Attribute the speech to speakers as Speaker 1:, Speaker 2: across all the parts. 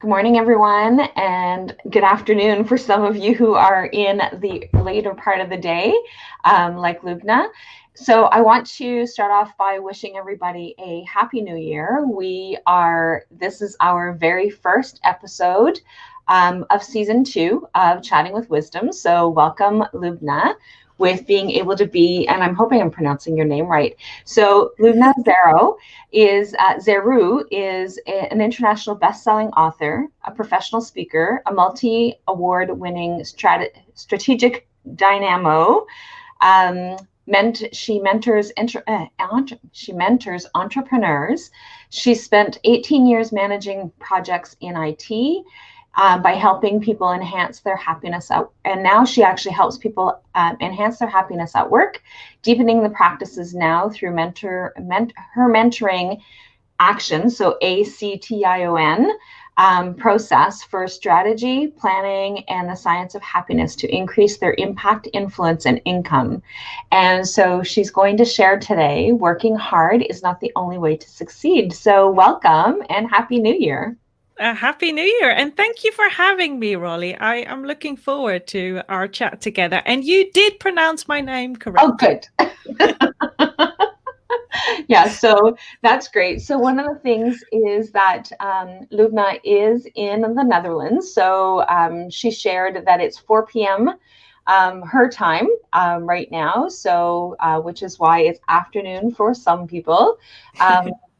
Speaker 1: Good morning, everyone, and good afternoon for some of you who are in the later part of the day, like Loubna. So I want to start off by wishing everybody a happy new year. This is our very first episode of season 2 of Chatting with Wisdom. So welcome, Loubna, with being able to be, and I'm hoping I'm pronouncing your name right. So Loubna Zarrou is an international best-selling author, a professional speaker, a multi-award-winning strategic dynamo. She mentors entrepreneurs. She spent 18 years managing projects in IT. By helping people enhance their happiness and now she actually helps people enhance their happiness at work, deepening the practices now through her mentoring action, so ACTION process for strategy, planning, and the science of happiness to increase their impact, influence, and income. And so she's going to share today, working hard is not the only way to succeed. So welcome and Happy New Year.
Speaker 2: Happy New Year. And thank you for having me, Rollie. I am looking forward to our chat together. And you did pronounce my name correctly.
Speaker 1: Oh, good. Yeah, so that's great. So one of the things is that Loubna is in the Netherlands. So she shared that it's 4 p.m. Her time right now. So which is why it's afternoon for some people.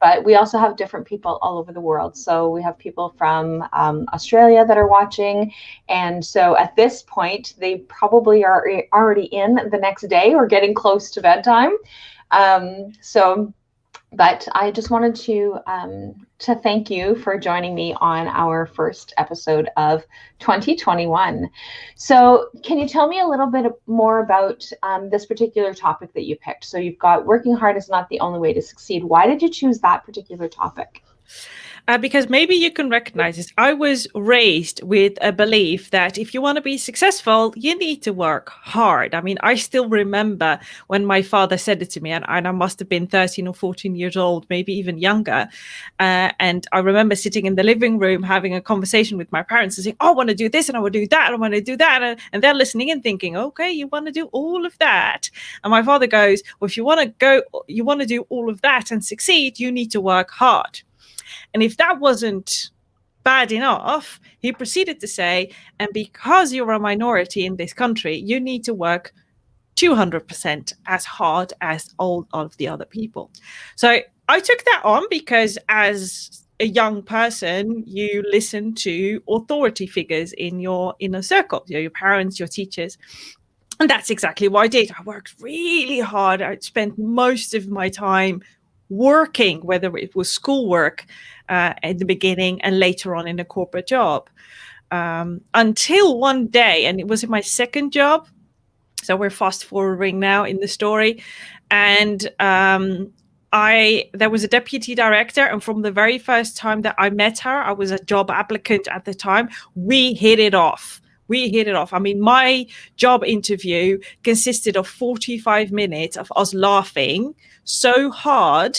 Speaker 1: But we also have different people all over the world. So we have people from Australia that are watching. And so at this point, they probably are already in the next day or getting close to bedtime. But I just wanted to thank you for joining me on our first episode of 2021. So can you tell me a little bit more about this particular topic that you picked? So you've got working hard is not the only way to succeed. Why did you choose that particular topic?
Speaker 2: Because maybe you can recognize this. I was raised with a belief that if you want to be successful, you need to work hard. I mean, I still remember when my father said it to me, and I must have been 13 or 14 years old, maybe even younger. And I remember sitting in the living room having a conversation with my parents and saying, oh, I want to do this and I want to do that and I want to do that. And they're listening and thinking, okay, you want to do all of that. And my father goes, well, if you want to do all of that and succeed, you need to work hard. And if that wasn't bad enough, he proceeded to say, and because you're a minority in this country, you need to work 200% as hard as all of the other people. So I took that on because as a young person, you listen to authority figures in your inner circle, your parents, your teachers. And that's exactly what I did. I worked really hard. I spent most of my time working, whether it was schoolwork at the beginning and later on in a corporate job, until one day, and it was in my second job. So we're fast forwarding now in the story. And there was a deputy director. And from the very first time that I met her, I was a job applicant at the time. We hit it off. I mean, my job interview consisted of 45 minutes of us laughing so hard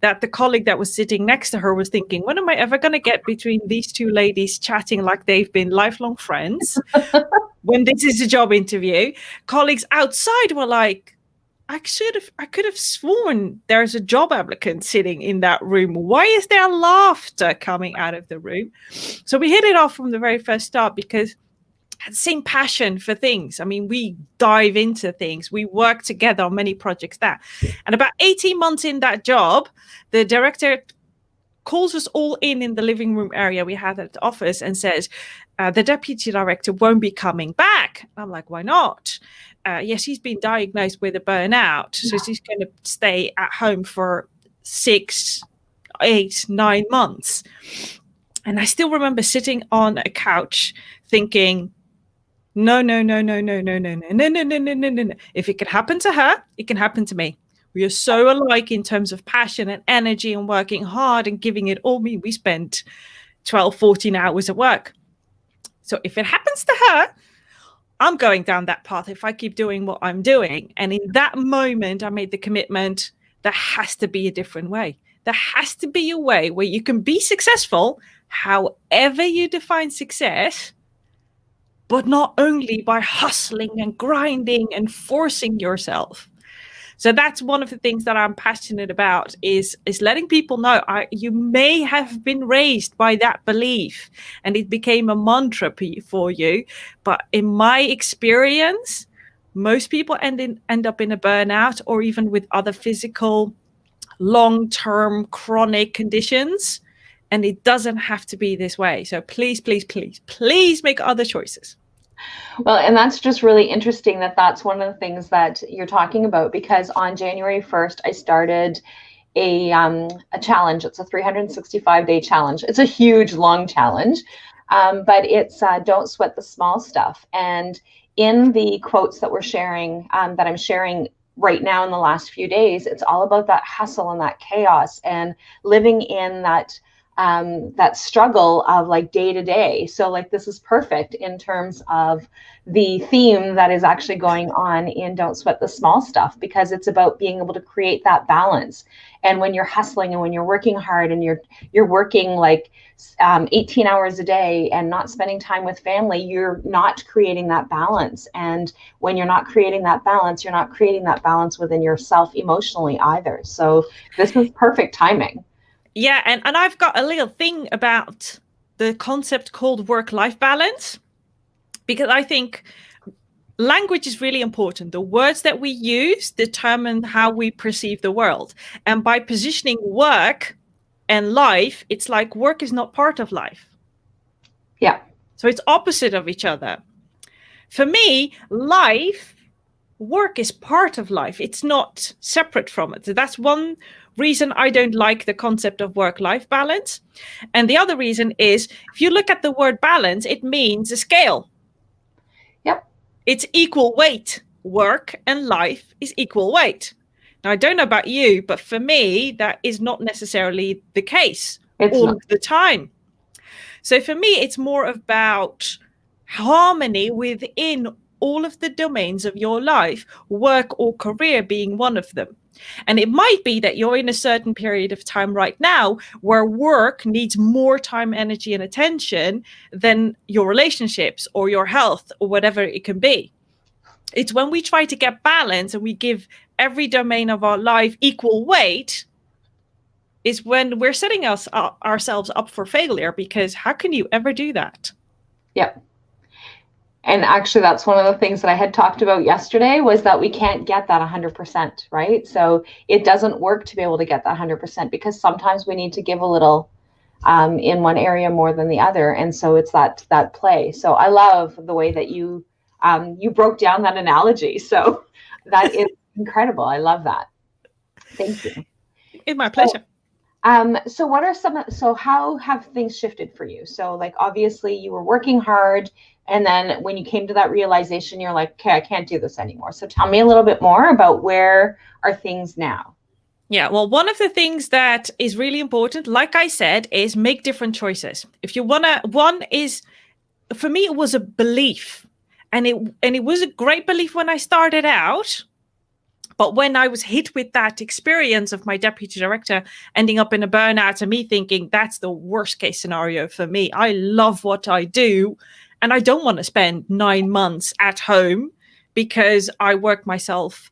Speaker 2: that the colleague that was sitting next to her was thinking, when am I ever going to get between these two ladies chatting like they've been lifelong friends when this is a job interview? Colleagues outside were like, I could have sworn there's a job applicant sitting in that room. Why is there laughter coming out of the room? So we hit it off from the very first start because had the same passion for things. I mean, we dive into things. We work together on many projects there. And about 18 months in that job, the director calls us all in the living room area we had at the office and says, the deputy director won't be coming back. I'm like, why not? Yes, he's been diagnosed with a burnout. So she's going to stay at home for 6, 8, 9 months. And I still remember sitting on a couch thinking, no. If it can happen to her, it can happen to me. We are so alike in terms of passion and energy and working hard and giving it all. We spent 12, 14 hours at work. So if it happens to her, I'm going down that path if I keep doing what I'm doing. And in that moment, I made the commitment, there has to be a different way. There has to be a way where you can be successful however you define success, but not only by hustling and grinding and forcing yourself. So that's one of the things that I'm passionate about, is letting people know you may have been raised by that belief and it became a mantra for you. But in my experience, most people end up in a burnout or even with other physical, long-term chronic conditions. And it doesn't have to be this way. So please, please, please, please make other choices.
Speaker 1: Well, and that's just really interesting that that's one of the things that you're talking about, because on January 1st, I started a challenge. It's a 365-day challenge. It's a huge, long challenge, but it's don't sweat the small stuff. And in the quotes that we're sharing, that I'm sharing right now in the last few days, it's all about that hustle and that chaos and living in that struggle of like day to day. So like this is perfect in terms of the theme that is actually going on in Don't Sweat the Small Stuff, because it's about being able to create that balance. And when you're hustling and when you're working hard and you're working like 18 hours a day and not spending time with family, you're not creating that balance. And when you're not creating that balance, you're not creating that balance within yourself emotionally either. So this is perfect timing.
Speaker 2: Yeah, and I've got a little thing about the concept called work-life balance, because I think language is really important. The words that we use determine how we perceive the world. And by positioning work and life, it's like work is not part of life.
Speaker 1: Yeah.
Speaker 2: So it's opposite of each other. For me, work is part of life. It's not separate from it. So that's one reason I don't like the concept of work-life balance. And the other reason is, if you look at the word balance, it means a scale.
Speaker 1: Yep.
Speaker 2: It's equal weight. Work and life is equal weight. Now, I don't know about you, but for me, that is not necessarily the case all of the time. So for me, it's more about harmony within all of the domains of your life, work or career being one of them. And it might be that you're in a certain period of time right now where work needs more time, energy, and attention than your relationships or your health or whatever it can be. It's when we try to get balance and we give every domain of our life equal weight, is when we're setting ourselves up for failure, because how can you ever do that?
Speaker 1: Yep. And actually, that's one of the things that I had talked about yesterday, was that we can't get that 100%, right? So it doesn't work to be able to get that 100%, because sometimes we need to give a little in one area more than the other. And so it's that play. So I love the way that you broke down that analogy. So that is incredible. I love that. Thank you.
Speaker 2: It's my pleasure.
Speaker 1: So how have things shifted for you? So like, obviously you were working hard, and then when you came to that realization, you're like, okay, I can't do this anymore. So tell me a little bit more about where are things now?
Speaker 2: Yeah, well, one of the things that is really important, like I said, is make different choices. If you for me, it was a belief, and it was a great belief when I started out. But when I was hit with that experience of my deputy director ending up in a burnout and me thinking that's the worst case scenario for me, I love what I do. And I don't want to spend 9 months at home because I work myself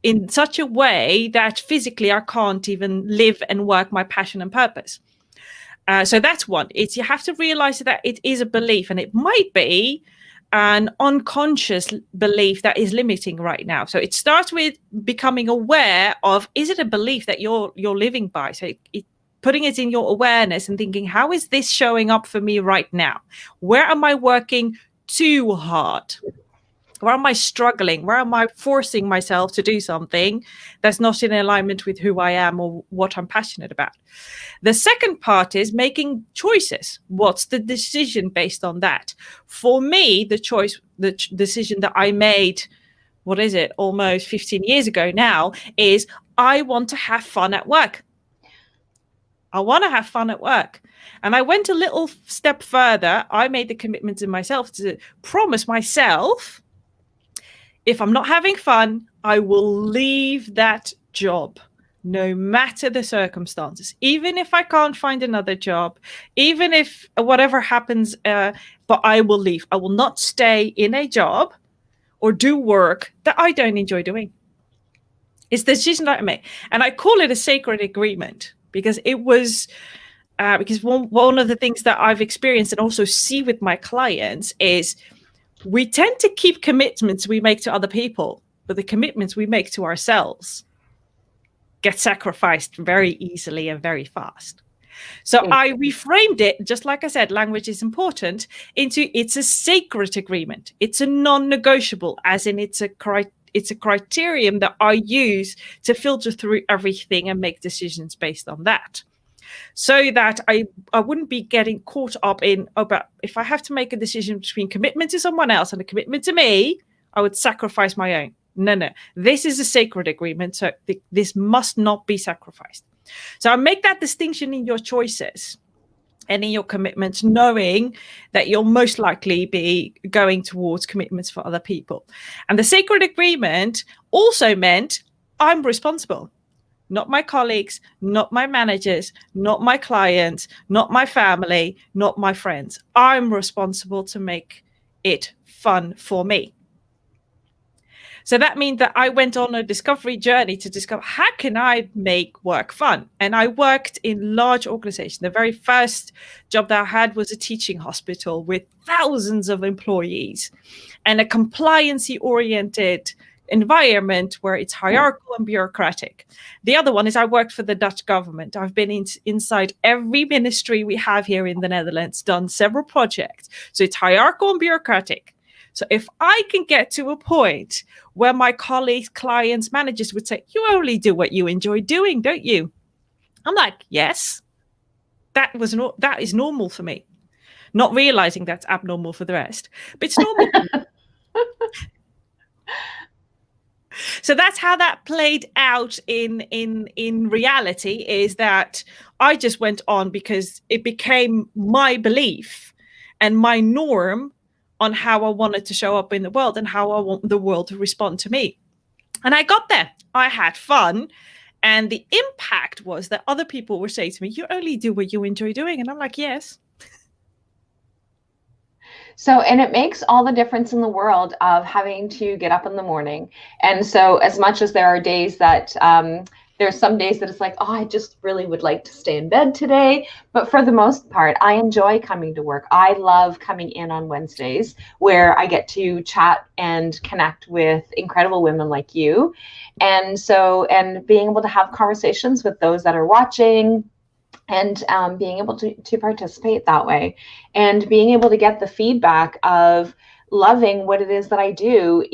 Speaker 2: in such a way that physically I can't even live and work my passion and purpose. So that's one. You have to realize that it is a belief, and it might be an unconscious belief that is limiting right now. So it starts with becoming aware of, is it a belief that you're living by? So putting it in your awareness and thinking, how is this showing up for me right now? Where am I working too hard? Where am I struggling? Where am I forcing myself to do something that's not in alignment with who I am or what I'm passionate about? The second part is making choices. What's the decision based on that? For me, the decision that I made, almost 15 years ago now, is I want to have fun at work. I want to have fun at work. And I went a little step further. I made the commitment to myself to promise myself, if I'm not having fun, I will leave that job. no matter the circumstances, even if I can't find another job, even if whatever happens, but I will leave. I will not stay in a job or do work that I don't enjoy doing. It's the decision that I made. And I call it a sacred agreement because it was, because one of the things that I've experienced and also see with my clients is we tend to keep commitments we make to other people, but the commitments we make to ourselves get sacrificed very easily and very fast. So I reframed it, just like I said, language is important, into it's a sacred agreement. It's a non-negotiable, as in it's a criterion that I use to filter through everything and make decisions based on that. So that I wouldn't be getting caught up in, but if I have to make a decision between commitment to someone else and a commitment to me, I would sacrifice my own. No. This is a sacred agreement, so this must not be sacrificed. So I make that distinction in your choices and in your commitments, knowing that you'll most likely be going towards commitments for other people. And the sacred agreement also meant I'm responsible. Not my colleagues, not my managers, not my clients, not my family, not my friends. I'm responsible to make it fun for me. So that means that I went on a discovery journey to discover how can I make work fun? And I worked in large organizations. The very first job that I had was a teaching hospital with thousands of employees and a compliance-oriented environment where it's hierarchical and bureaucratic. The other one is I worked for the Dutch government. I've been inside every ministry we have here in the Netherlands, done several projects. So it's hierarchical and bureaucratic. So if I can get to a point where my colleagues, clients, managers would say, you only do what you enjoy doing, don't you? I'm like, yes, that is normal for me. Not realizing that's abnormal for the rest, but it's normal. So that's how that played out in reality, is that I just went on because it became my belief and my norm on how I wanted to show up in the world and how I want the world to respond to me. And I got there. I had fun. And the impact was that other people were saying to me, you only do what you enjoy doing. And I'm like, yes.
Speaker 1: So, and it makes all the difference in the world of having to get up in the morning. And so as much as there are days that there's some days that it's like, oh, I just really would like to stay in bed today. But for the most part, I enjoy coming to work. I love coming in on Wednesdays where I get to chat and connect with incredible women like you. And so, and being able to have conversations with those that are watching, and being able to participate that way, and being able to get the feedback of loving what it is that I do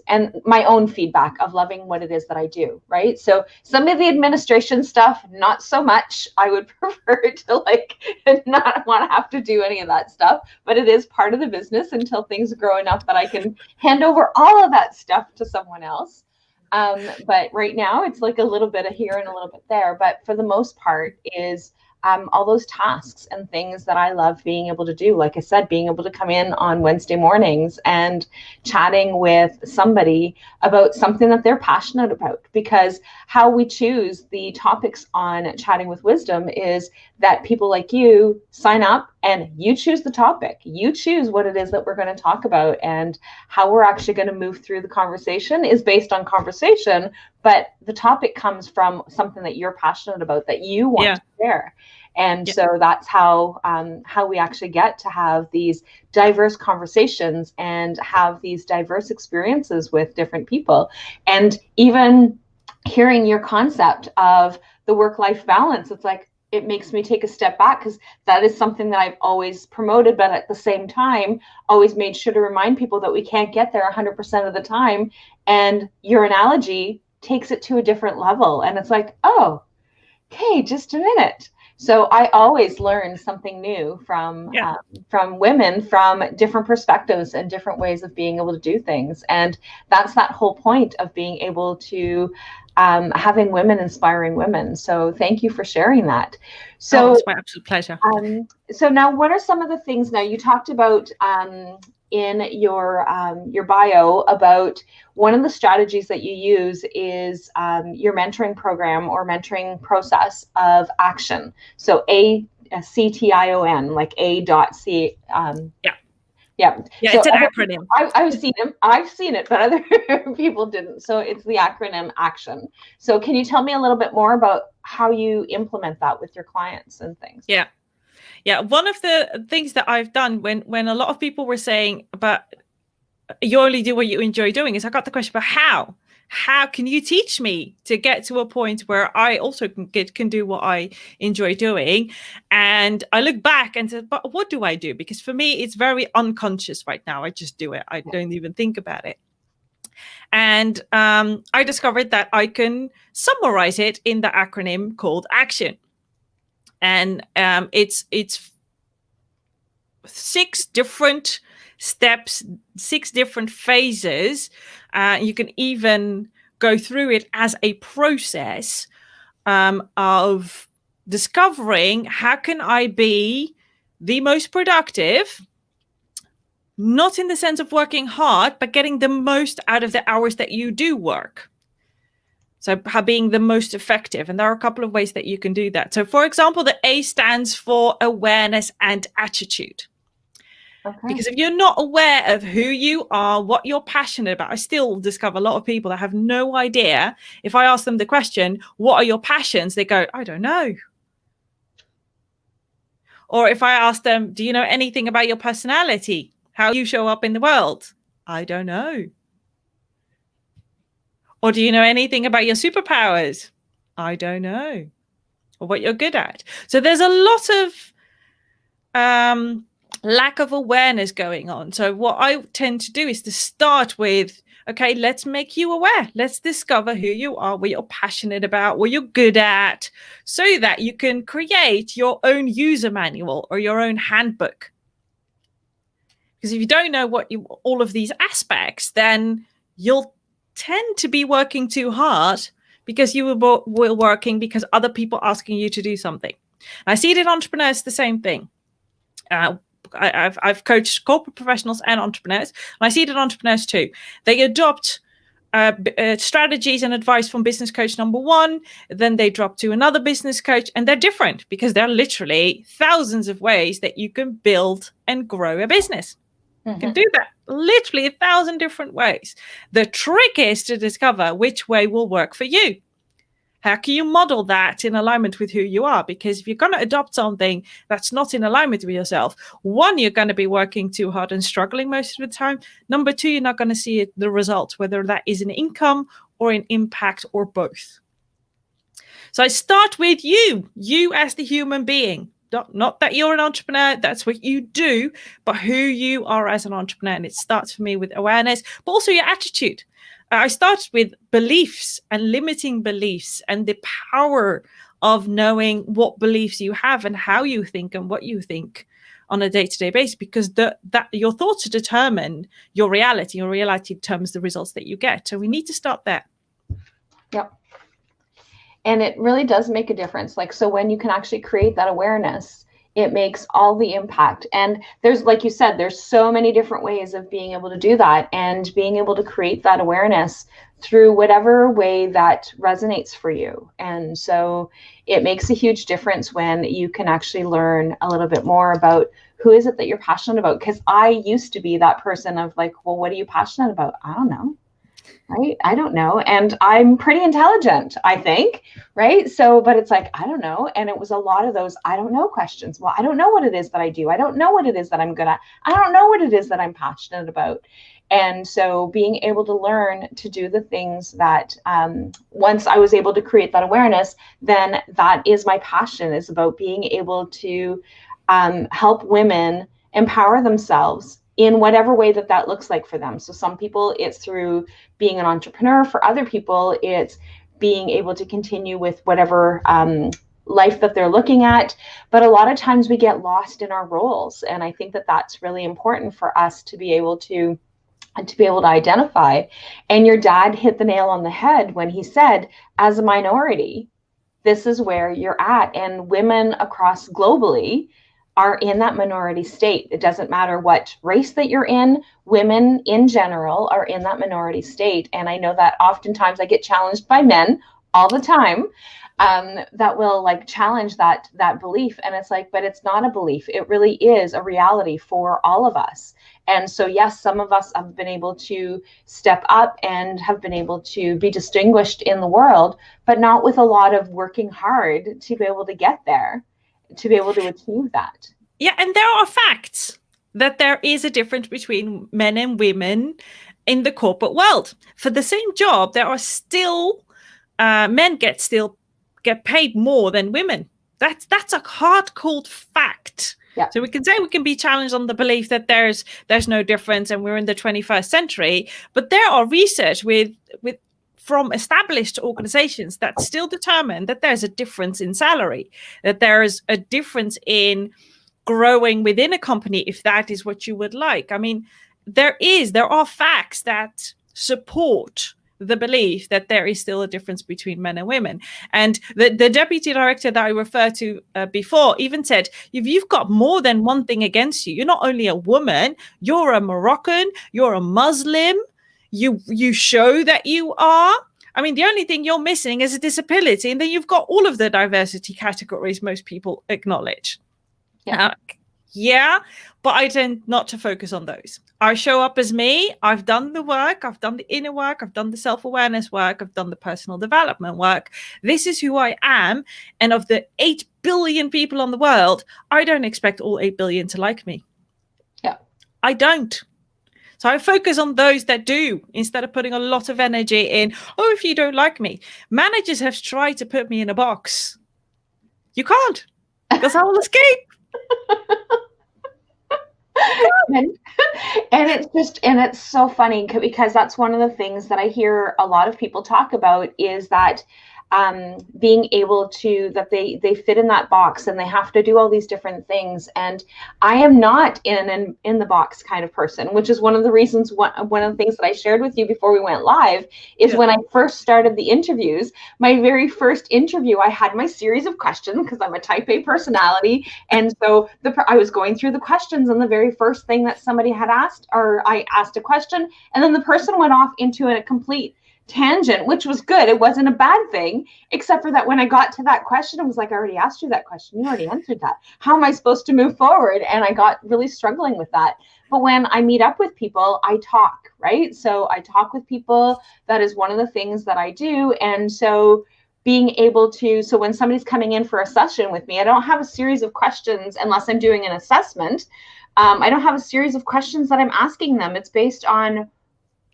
Speaker 1: and my own feedback of loving what it is that I do, right? So some of the administration stuff, not so much. I would prefer to not want to have to do any of that stuff, but it is part of the business until things grow enough that I can hand over all of that stuff to someone else. But right now it's like a little bit of here and a little bit there, but for the most part is all those tasks and things that I love being able to do. Like I said, being able to come in on Wednesday mornings and chatting with somebody about something that they're passionate about, because how we choose the topics on Chatting with Wisdom is that people like you sign up and you choose the topic. You choose what it is that we're going to talk about, and how we're actually going to move through the conversation is based on conversation, but the topic comes from something that you're passionate about, that you want to share. And so that's how we actually get to have these diverse conversations and have these diverse experiences with different people. And even hearing your concept of the work-life balance, it's like, it makes me take a step back, because that is something that I've always promoted, but at the same time, always made sure to remind people that we can't get there 100% of the time. And your analogy takes it to a different level. And it's like, oh, okay, just a minute. So I always learn something new from women, from different perspectives and different ways of being able to do things. And that's that whole point of being able to having women inspiring women. So thank you for sharing that. So
Speaker 2: it's my absolute pleasure.
Speaker 1: So now, what are some of the things? Now, you talked about in your bio about one of the strategies that you use is your mentoring program or mentoring process of action. So ACTION, like A.C.
Speaker 2: Yeah.
Speaker 1: Yeah.
Speaker 2: Yeah,
Speaker 1: so
Speaker 2: it's an acronym.
Speaker 1: I've seen it, but other people didn't. So it's the acronym ACTION. So can you tell me a little bit more about how you implement that with your clients and things?
Speaker 2: Yeah. Yeah. One of the things that I've done when a lot of people were saying, but you only do what you enjoy doing, is I got the question about how. How can you teach me to get to a point where I also can do what I enjoy doing? And I look back and said, but what do I do? Because for me, it's very unconscious right now. I just do it. I don't even think about it. And I discovered that I can summarize it in the acronym called ACTION. And it's 6 different steps, 6 different phases. You can even go through it as a process of discovering how can I be the most productive, not in the sense of working hard, but getting the most out of the hours that you do work. So being the most effective. And there are a couple of ways that you can do that. So for example, the A stands for awareness and attitude. Okay. Because if you're not aware of who you are, what you're passionate about, I still discover a lot of people that have no idea. If I ask them the question, what are your passions? They go, I don't know. Or if I ask them, do you know anything about your personality? How you show up in the world? I don't know. Or do you know anything about your superpowers? I don't know. Or what you're good at. So there's a lot of lack of awareness going on. So what I tend to do is to start with, okay, let's make you aware. Let's discover who you are, what you're passionate about, what you're good at, so that you can create your own user manual or your own handbook. Because if you don't know all of these aspects, then you'll tend to be working too hard because you were working because other people are asking you to do something. I see it in entrepreneurs, the same thing. I've coached corporate professionals and entrepreneurs, and I see it in entrepreneurs too. They adopt strategies and advice from business coach number 1, then they drop to another business coach, and they're different because there are literally thousands of ways that you can build and grow a business. You can do that literally 1,000 different ways. The trick is to discover which way will work for you. How can you model that in alignment with who you are? Because if you're going to adopt something that's not in alignment with yourself, 1, you're going to be working too hard and struggling most of the time. Number 2, you're not going to see the results, whether that is an income or an impact or both. So I start with you as the human being. Not that you're an entrepreneur, that's what you do, but who you are as an entrepreneur. And it starts for me with awareness, but also your attitude. I started with beliefs and limiting beliefs and the power of knowing what beliefs you have and how you think and what you think on a day-to-day basis, because that your thoughts determine your reality. Your reality determines the results that you get. So we need to start there.
Speaker 1: Yep. And it really does make a difference. Like, so when you can actually create that awareness, it makes all the impact. And there's, like you said, there's so many different ways of being able to do that and being able to create that awareness through whatever way that resonates for you. And so it makes a huge difference when you can actually learn a little bit more about who is it that you're passionate about. Because I used to be that person of like, well, what are you passionate about? I don't know. Right? I don't know. And I'm pretty intelligent, I think. Right. So, but it's like, I don't know. And it was a lot of those, I don't know questions. Well, I don't know what it is that I do. I don't know what it is that I'm good at. I don't know what it is that I'm passionate about. And so being able to learn to do the things that once I was able to create that awareness, then that is my passion, is about being able to help women empower themselves in whatever way that looks like for them. So some people, it's through being an entrepreneur. For other people, it's being able to continue with whatever life that they're looking at. But a lot of times we get lost in our roles. And I think that that's really important for us to be able to identify. And your dad hit the nail on the head when he said, as a minority, this is where you're at. And women across globally are in that minority state. It doesn't matter what race that you're in, women in general are in that minority state. And I know that oftentimes I get challenged by men all the time, that will like challenge that belief. And it's like, but it's not a belief. It really is a reality for all of us. And so, yes, some of us have been able to step up and have been able to be distinguished in the world, but not with a lot of working hard to be able to get there, to be able to achieve that.
Speaker 2: Yeah, and there are facts that there is a difference between men and women in the corporate world. For the same job, there are still men get paid more than women. That's a hard cold fact.
Speaker 1: Yeah.
Speaker 2: So we can say we can be challenged on the belief that there's no difference and we're in the 21st century, but there are research from established organizations that still determine that there's a difference in salary, that there is a difference in growing within a company if that is what you would like. I mean, there are facts that support the belief that there is still a difference between men and women. And the deputy director that I referred to before even said, if you've got more than one thing against you, you're not only a woman, you're a Moroccan, you're a Muslim, you show that you are. I mean, the only thing you're missing is a disability, and then you've got all of the diversity categories most people acknowledge. Yeah, but I tend not to focus on those. I show up as me. I've done the work. I've done the inner work. I've done the self-awareness work. I've done the personal development work. This is who I am. And of the 8 billion people on the world, I don't expect all 8 billion to like me.
Speaker 1: Yeah,
Speaker 2: I don't. So I focus on those that do, instead of putting a lot of energy in, oh, if you don't like me. Managers have tried to put me in a box. You can't, because I will escape.
Speaker 1: And it's so funny because that's one of the things that I hear a lot of people talk about is that being able to, that they fit in that box and they have to do all these different things. And I am not in the box kind of person, which is one of the reasons, one of the things that I shared with you before we went live is when I first started the interviews, my very first interview, I had my series of questions because I'm a type A personality. And so I was going through the questions, and the very first thing that somebody had asked, or I asked a question, and then the person went off into a complete tangent, which was good. It wasn't a bad thing, except for that when I got to that question, I was like, I already asked you that question. You already answered that. How am I supposed to move forward? And I got really struggling with that. But when I meet up with people, I talk, right? So I talk with people. That is one of the things that I do. And so being able to, so when somebody's coming in for a session with me, I don't have a series of questions unless I'm doing an assessment. I don't have a series of questions that I'm asking them. It's based on,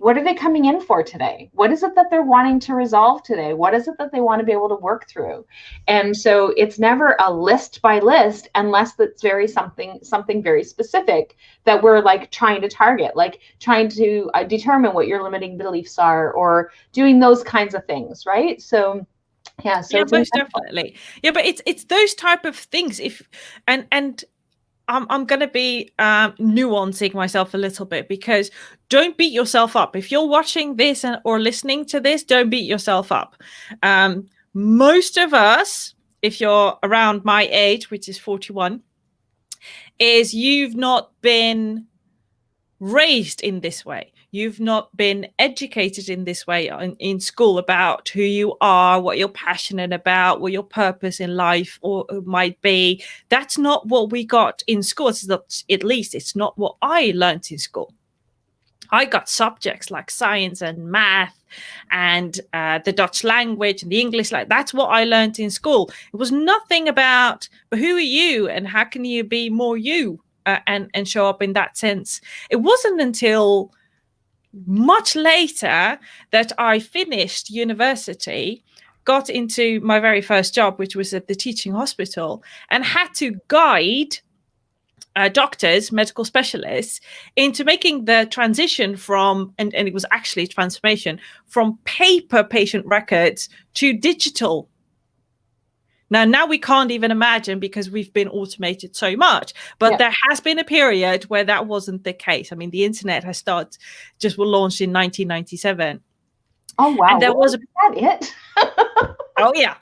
Speaker 1: what are they coming in for today? What is it that they're wanting to resolve today? What is it that they want to be able to work through? And so it's never a list by list unless it's something very specific that we're like trying to target, like trying to determine what your limiting beliefs are, or doing those kinds of things, right? So yeah,
Speaker 2: most definitely. Yeah, but it's those type of things. I'm going to be nuancing myself a little bit, because don't beat yourself up. If you're watching this or listening to this, don't beat yourself up. Most of us, if you're around my age, which is 41, is you've not been raised in this way. You've not been educated in this way in school about who you are, what you're passionate about, what your purpose in life or might be. That's not what we got in school. At least it's not what I learned in school. I got subjects like science and math and the Dutch language and the English. Like, that's what I learned in school. It was nothing about, but who are you and how can you be more you and show up in that sense. It wasn't until much later that I finished university, got into my very first job, which was at the teaching hospital, and had to guide doctors, medical specialists, into making the transition from, and it was actually a transformation, from paper patient records to digital. Now we can't even imagine, because we've been automated so much, but there has been a period where that wasn't the case. I mean, the internet was launched in 1997.
Speaker 1: Oh, wow.
Speaker 2: And there was
Speaker 1: that it?
Speaker 2: Oh, yeah.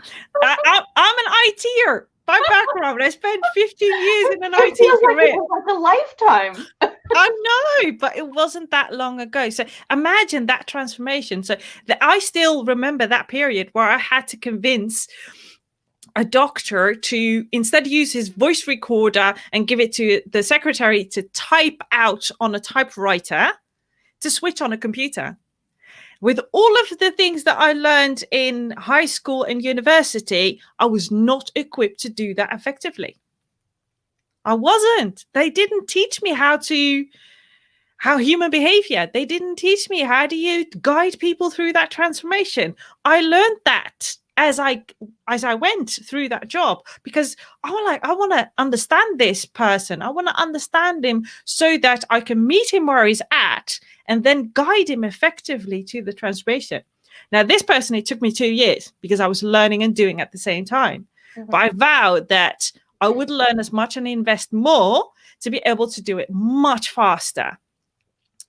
Speaker 2: I'm an ITer. my background. I spent 15 years in an
Speaker 1: It
Speaker 2: IT
Speaker 1: feels like
Speaker 2: career.
Speaker 1: it was like a lifetime.
Speaker 2: I know, but it wasn't that long ago. So imagine that transformation. So I still remember that period where I had to convince a doctor to instead use his voice recorder and give it to the secretary to type out on a typewriter, to switch on a computer. With all of the things that I learned in high school and university, I was not equipped to do that effectively. I wasn't. They didn't teach me how human behavior. They didn't teach me how do you guide people through that transformation. I learned that as I went through that job, because I want to understand this person. I want to understand him so that I can meet him where he's at and then guide him effectively to the transformation. Now, this person, it took me 2 years because I was learning and doing at the same time. Mm-hmm. But I vowed that I would learn as much and invest more to be able to do it much faster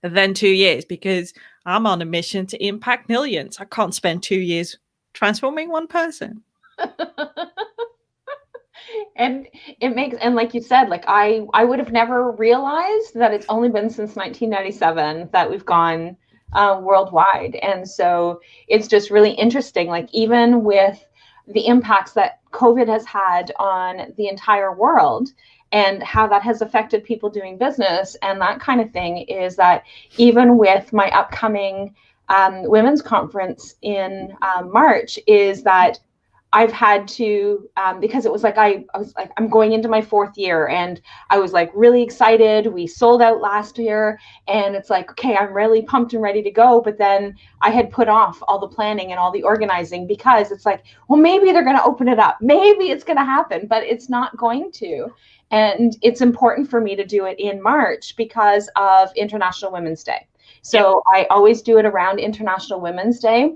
Speaker 2: than 2 years, because I'm on a mission to impact millions. I can't spend 2 years transforming one person.
Speaker 1: And it makes, and like you said, like I would have never realized that it's only been since 1997 that we've gone worldwide. And so it's just really interesting, like even with the impacts that COVID has had on the entire world and how that has affected people doing business and that kind of thing, is that even with my upcoming women's conference in March, is that I've had to, because it was like, I was like, I'm going into my 4th year and I was like really excited. We sold out last year and it's like, okay, I'm really pumped and ready to go. But then I had put off all the planning and all the organizing because it's like, well, maybe they're going to open it up. Maybe it's going to happen, but it's not going to. And it's important for me to do it in March because of International Women's Day. So I always do it around International Women's Day.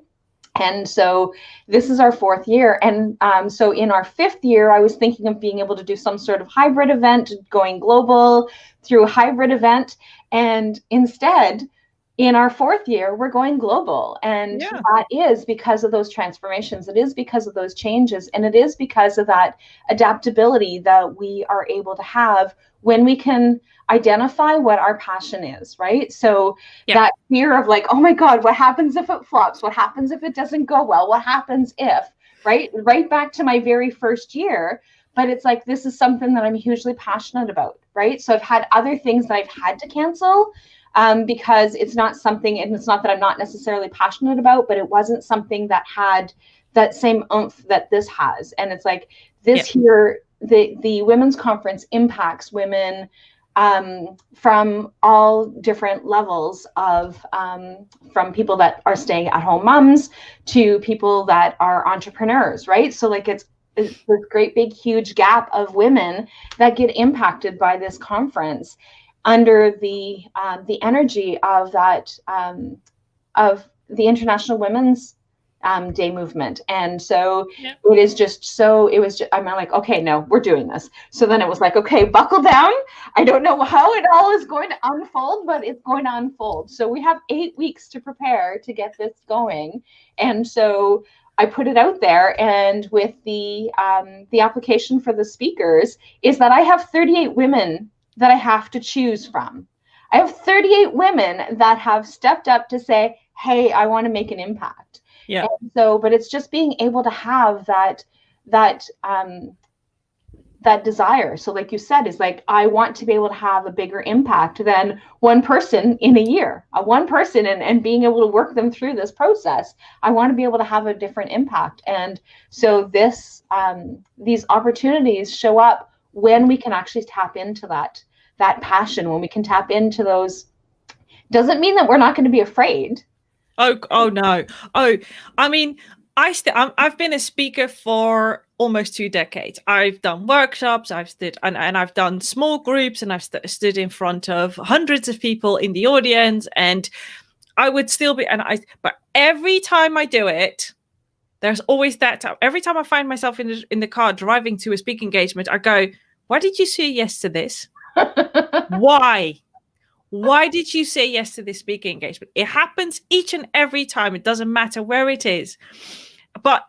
Speaker 1: And so this is our 4th year. And so in our 5th year, I was thinking of being able to do some sort of hybrid event, going global through a hybrid event. And instead, in our 4th year, we're going global. And that is because of those transformations. It is because of those changes. And it is because of that adaptability that we are able to have when we can identify what our passion is, right? So that fear of like, oh my God, what happens if it flops? What happens if it doesn't go well? What happens if, right back to my very first year. But it's like, this is something that I'm hugely passionate about, right? So I've had other things that I've had to cancel because it's not something, and it's not that I'm not necessarily passionate about, but it wasn't something that had that same oomph that this has. And it's like this here, the women's conference impacts women from all different levels of, from people that are staying at home moms to people that are entrepreneurs, right? So like it's this great big huge gap of women that get impacted by this conference under the energy of that of the International Women's Day movement. And so it is just so, it was just, I'm like, okay, no, we're doing this. So then it was like, okay, buckle down. I don't know how it all is going to unfold, but it's going to unfold. So we have 8 weeks to prepare to get this going. And so I put it out there, and with the application for the speakers is that I have 38 women that I have to choose from. I have 38 women that have stepped up to say, hey, I want to make an impact. Yeah. And so, but it's just being able to have that desire. So like you said, is like, I want to be able to have a bigger impact than one person in a year, one person, and being able to work them through this process. I want to be able to have a different impact. And so these opportunities show up when we can actually tap into that passion, when we can tap into those. Doesn't mean that we're not going to be afraid.
Speaker 2: Oh no. Oh, I mean, I've been a speaker for almost 2 decades. I've done workshops, I've stood and I've done small groups, and I've stood in front of hundreds of people in the audience, and I would still be, but every time I do it, there's always that time. Every time I find myself in the car driving to a speaking engagement, I go, why did you say yes to this? Why did you say yes to this speaking engagement? It happens each and every time. It doesn't matter where it is. But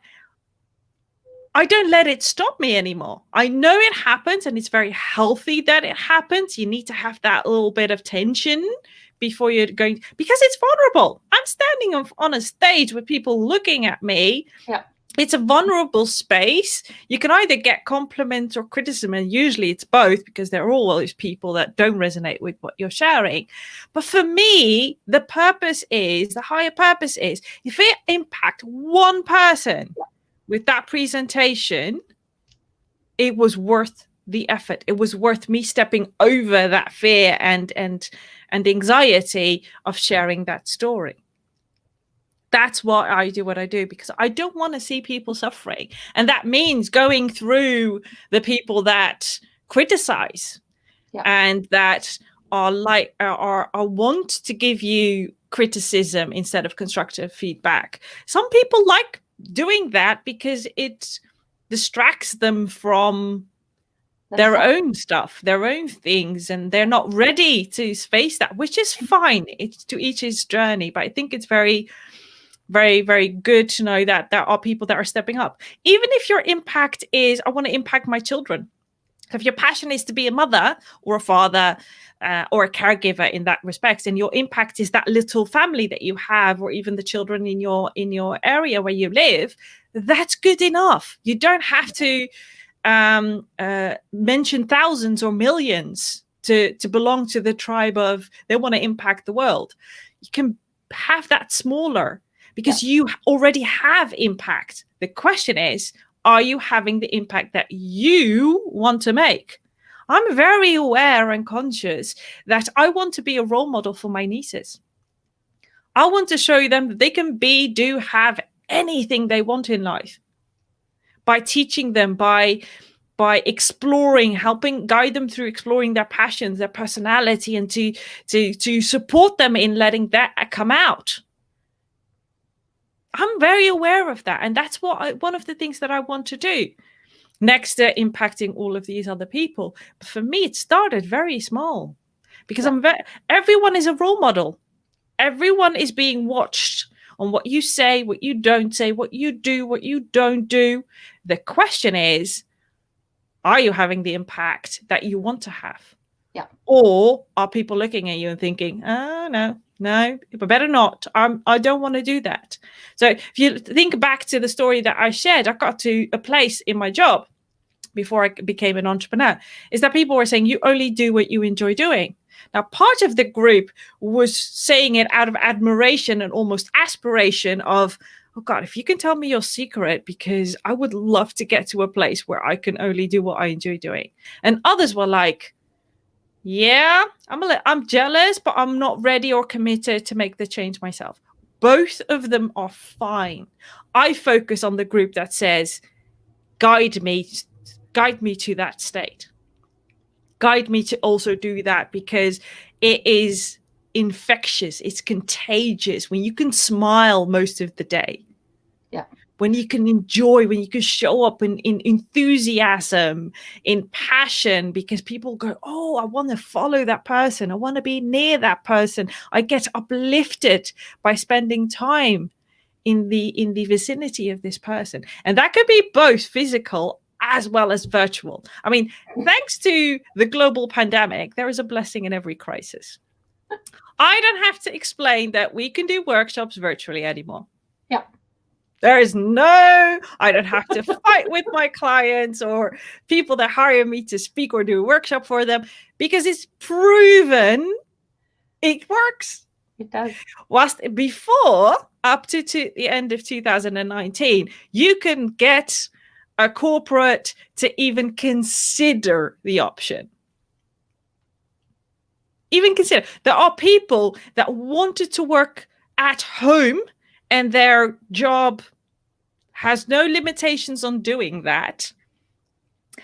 Speaker 2: I don't let it stop me anymore. I know it happens, and it's very healthy that it happens. You need to have that little bit of tension before you're going, because it's vulnerable. I'm standing on a stage with people looking at me.
Speaker 1: Yeah.
Speaker 2: It's a vulnerable space. You can either get compliments or criticism, and usually it's both, because there are always people that don't resonate with what you're sharing. But for me, the higher purpose is, if it impact one person with that presentation, it was worth the effort. It was worth me stepping over that fear and anxiety of sharing that story. That's why I do what I do, because I don't want to see people suffering. And that means going through the people that criticize and that are want to give you criticism instead of constructive feedback. Some people like doing that because it distracts them from their own stuff, their own things, and they're not ready to face that, which is fine. It's to each his journey. But I think it's very, very, very good to know that there are people that are stepping up. Even if your impact is, I want to impact my children. If your passion is to be a mother or a father or a caregiver in that respect, and your impact is that little family that you have, or even the children in your area where you live, that's good enough. You don't have to mention thousands or millions to belong to the tribe of they want to impact the world. You can have that smaller, because you already have impact. The question is, are you having the impact that you want to make? I'm very aware and conscious that I want to be a role model for my nieces. I want to show them that they can do, have anything they want in life, by teaching them, by exploring, helping guide them through exploring their passions, their personality, and to support them in letting that come out. I'm very aware of that. And that's one of the things that I want to do, next to impacting all of these other people. But for me, it started very small, because everyone is a role model. Everyone is being watched on what you say, what you don't say, what you do, what you don't do. The question is, are you having the impact that you want to have?
Speaker 1: Yeah.
Speaker 2: Or are people looking at you and thinking, oh, no, but better not. I don't want to do that. So if you think back to the story that I shared, I got to a place in my job before I became an entrepreneur, is that people were saying, you only do what you enjoy doing. Now, part of the group was saying it out of admiration and almost aspiration of, oh God, if you can tell me your secret, because I would love to get to a place where I can only do what I enjoy doing. And others were like, yeah, I'm jealous, but I'm not ready or committed to make the change myself. Both of them are fine. I focus on the group that says, guide me to that state. Guide me to also do that, because it is infectious. It's contagious when you can smile most of the day.
Speaker 1: Yeah.
Speaker 2: When you can enjoy, when you can show up in enthusiasm, in passion, because people go, oh, I want to follow that person. I want to be near that person. I get uplifted by spending time in the vicinity of this person. And that could be both physical as well as virtual. I mean, thanks to the global pandemic, there is a blessing in every crisis. I don't have to explain that we can do workshops virtually anymore.
Speaker 1: Yeah.
Speaker 2: I don't have to fight with my clients or people that hire me to speak or do a workshop for them, because it's proven it works.
Speaker 1: It does.
Speaker 2: Whilst before, up to the end of 2019, you can get a corporate to even consider the option. Even consider. There are people that wanted to work at home, and their job has no limitations on doing that.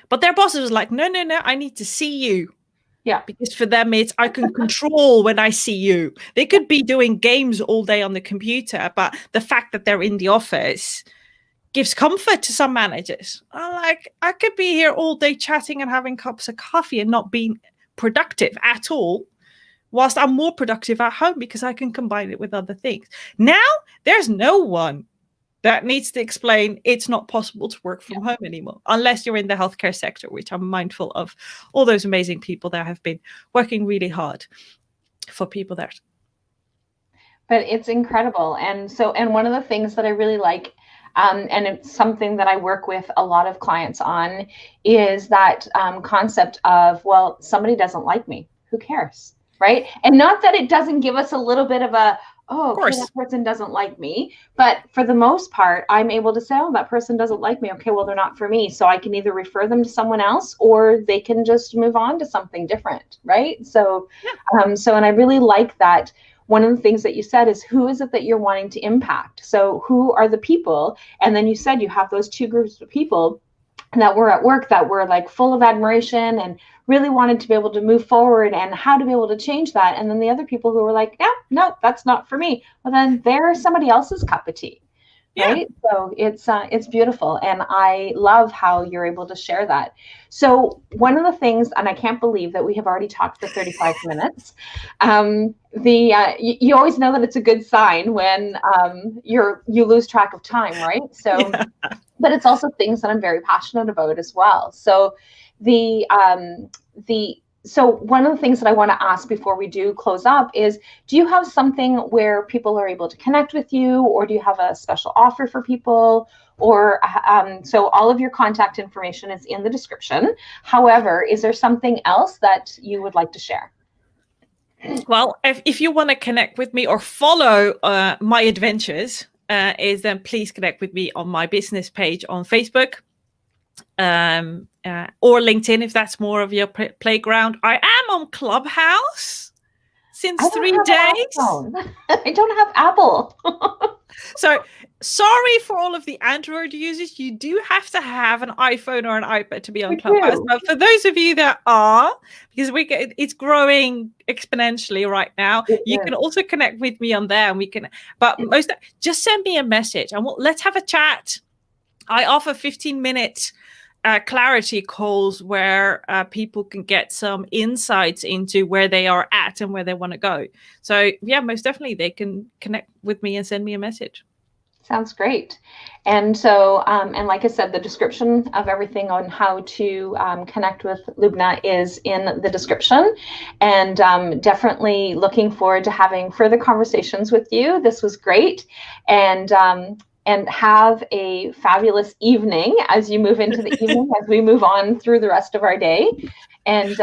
Speaker 2: But their boss was like, no, I need to see you.
Speaker 1: Yeah.
Speaker 2: Because for them, it's, I can control when I see you. They could be doing games all day on the computer, but the fact that they're in the office gives comfort to some managers. I could be here all day chatting and having cups of coffee and not being productive at all, whilst I'm more productive at home because I can combine it with other things. Now, there's no one that needs to explain it's not possible to work from home anymore, unless you're in the healthcare sector, which I'm mindful of all those amazing people that have been working really hard for people there.
Speaker 1: But it's incredible. And one of the things that I really like, and it's something that I work with a lot of clients on, is that concept of, well, somebody doesn't like me. Who cares? Right? And not that it doesn't give us a little bit of a, oh, okay, that person doesn't like me. But for the most part, I'm able to say, oh, that person doesn't like me. Okay, well, they're not for me. So I can either refer them to someone else, or they can just move on to something different. Right? So, and I really like that. One of the things that you said is, who is it that you're wanting to impact? So who are the people? And then you said you have those two groups of people that were at work that were like full of admiration and really wanted to be able to move forward and how to be able to change that. And then the other people who were like, yeah, no, that's not for me. Well, then they're somebody else's cup of tea. Right? So it's beautiful. And I love how you're able to share that. So one of the things, and I can't believe that we have already talked for 35 minutes. You always know that it's a good sign when you lose track of time, right? So, but it's also things that I'm very passionate about as well. So So one of the things that I want to ask before we do close up is, do you have something where people are able to connect with you, or do you have a special offer for people? Or so all of your contact information is in the description. However, is there something else that you would like to share?
Speaker 2: Well, if you want to connect with me or follow my adventures, then please connect with me on my business page on Facebook. Or LinkedIn, if that's more of your playground. I am on Clubhouse since 3 days.
Speaker 1: I don't have Apple.
Speaker 2: So sorry for all of the Android users. You do have to have an iPhone or an iPad to be on Clubhouse. But for those of you that are, because it's growing exponentially right now, you can also connect with me on there, and we can. But just send me a message and let's have a chat. I offer 15-minute clarity calls where people can get some insights into where they are at and where they want to go. So yeah, most definitely they can connect with me and send me a message.
Speaker 1: Sounds great. And so, and like I said, the description of everything on how to connect with Loubna is in the description. And definitely looking forward to having further conversations with you. This was great. And have a fabulous evening as you move into the evening, as we move on through the rest of our day. And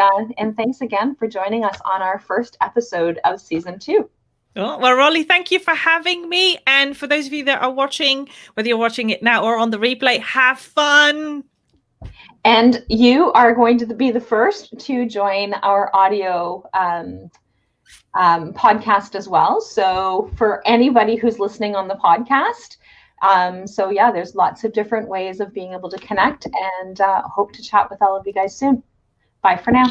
Speaker 1: thanks again for joining us on our first episode of season 2.
Speaker 2: Oh, well, Rollie, thank you for having me. And for those of you that are watching, whether you're watching it now or on the replay, have fun.
Speaker 1: And you are going to be the first to join our audio podcast as well. So for anybody who's listening on the podcast, so yeah, there's lots of different ways of being able to connect, and hope to chat with all of you guys soon. Bye for now.